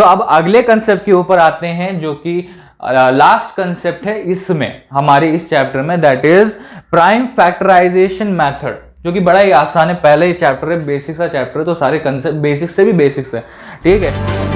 सो अब अगले कंसेप्ट के ऊपर आते हैं जो कि लास्ट कंसेप्ट है इसमें हमारे इस चैप्टर में, that is prime factorisation method, जो कि बड़ा ही आसान है। पहले ही चैप्टर है, बेसिक्स का चैप्टर है, तो सारे कंसेप्ट बेसिक्स से भी बेसिक्स है, ठीक है।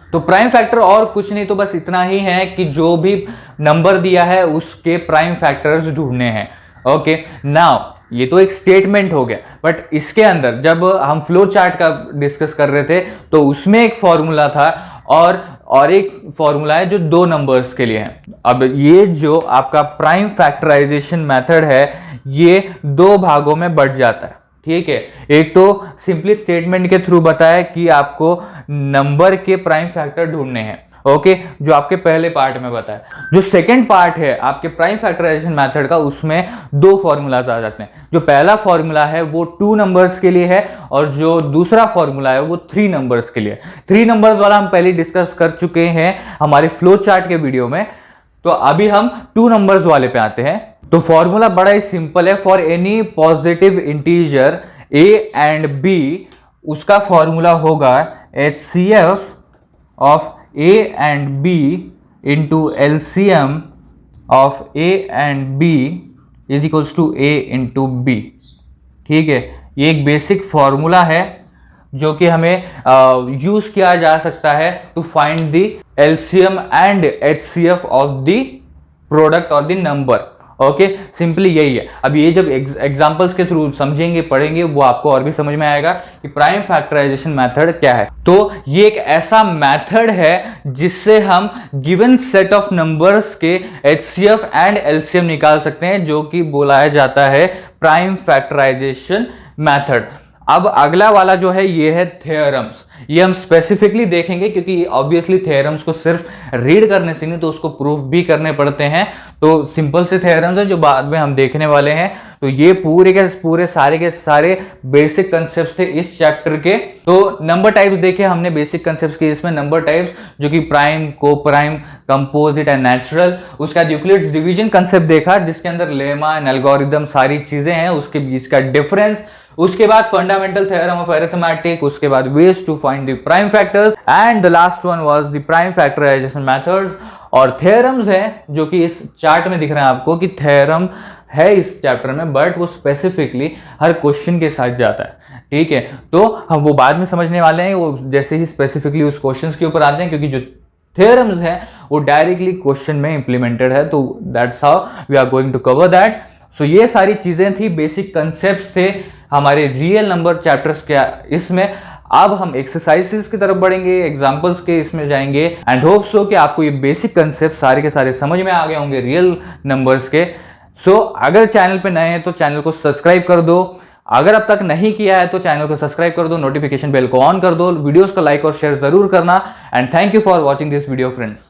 तो प्राइम फैक्टर और कुछ नहीं, तो बस इतना ही है कि जो भी नंबर दिया है उसके प्राइम फैक्टर्स ढूंढने हैं। ओके, नाउ ये तो एक स्टेटमेंट हो गया, बट इसके अंदर जब हम फ्लो चार्ट का डिस्कस कर रहे थे तो उसमें एक फॉर्मूला था और एक फॉर्मूला है जो दो नंबर्स के लिए है। अब ये जो आपका प्राइम फैक्टराइजेशन मेथड है ये दो भागों में बढ़ जाता है, ठीक है। एक तो सिंपली स्टेटमेंट के थ्रू बताया कि आपको नंबर के प्राइम फैक्टर ढूंढने हैं, ओके, जो आपके पहले पार्ट में बताया। जो सेकंड पार्ट है आपके प्राइम फैक्टराइजेशन मेथड का, उसमें दो फॉर्मूलाज आ जाते हैं। जो पहला फॉर्मूला है वो 2 नंबर्स के लिए है और जो दूसरा फॉर्मूला है वो 3 नंबर्स के लिए। 3 नंबर्स वाला हम पहले डिस्कस कर चुके हैं हमारे फ्लो चार्ट के वीडियो में, तो अभी हम 2 नंबर्स वाले पे आते हैं। तो फॉर्मूला बड़ा ही सिंपल है। For any positive integer a and b, उसका फॉर्मूला होगा HCF of a and b into LCM of a and b is equals to a into b, ठीक है। ये एक बेसिक फॉर्मूला है जो कि हमें यूज किया जा सकता है to find the LCM and HCF of the product और द नंबर। ओके, सिंपली यही है। अब ये जब एग्जांपल्स के थ्रू समझेंगे पढ़ेंगे वो आपको और भी समझ में आएगा कि प्राइम फैक्टराइजेशन मेथड क्या है। तो ये एक ऐसा मेथड है जिससे हम गिवन सेट ऑफ नंबर्स के HCF एंड LCM निकाल सकते हैं, जो कि बुलाया जाता है प्राइम फैक्टराइजेशन मेथड। अब अगला वाला जो है ये है थ्योरम्स। ये हम स्पेसिफिकली देखेंगे क्योंकि ऑब्वियसली थ्योरम्स को सिर्फ रीड करने से नहीं, तो उसको प्रूफ भी करने पड़ते हैं। तो सिंपल से थ्योरम्स है जो बाद में हम देखने वाले हैं। तो ये पूरे के पूरे सारे के सारे बेसिक कंसेप्ट थे इस चैप्टर के। तो नंबर टाइप्स देखे हमने बेसिक कंसेप्ट के, इसमें नंबर टाइप्स जो कि प्राइम, को प्राइम, कंपोजिट एंड नेचुरल। उसका यूक्लिड्स डिवीजन कंसेप्ट देखा जिसके अंदर लेमा एंड एल्गोरिथम सारी चीजें हैं, उसके बीच का डिफरेंस। उसके बाद फंडामेंटल थ्योरम ऑफ अरिथमेटिक, उसके बाद ways to find the prime factors and the last one was the prime factorisation methods. और थ्योरम्स है जो कि इस चार्ट में दिख रहा है आपको कि थ्योरम है इस चैप्टर में, बट वो स्पेसिफिकली हर क्वेश्चन के साथ जाता है, ठीक है। तो हम वो बाद में समझने वाले हैं, वो जैसे ही स्पेसिफिकली उस क्वेश्चन के ऊपर आते हैं, क्योंकि जो थ्योरम्स है वो डायरेक्टली क्वेश्चन में इंप्लीमेंटेड है। तो that's how we are going to cover that. So ये सारी चीजें थी, बेसिक कंसेप्ट थे हमारे रियल नंबर चैप्टर्स के इसमें। अब हम एक्सरसाइजेस की तरफ बढ़ेंगे, एग्जांपल्स के इसमें जाएंगे एंड होप सो कि आपको ये बेसिक कंसेप्ट सारे के सारे समझ में आ गए होंगे रियल नंबर्स के। सो अगर चैनल पे नए हैं तो चैनल को सब्सक्राइब कर दो, अगर अब तक नहीं किया है तो चैनल को सब्सक्राइब कर दो, नोटिफिकेशन बेल को ऑन कर दो, वीडियोस को लाइक और शेयर जरूर करना। And thank you for watching this video friends.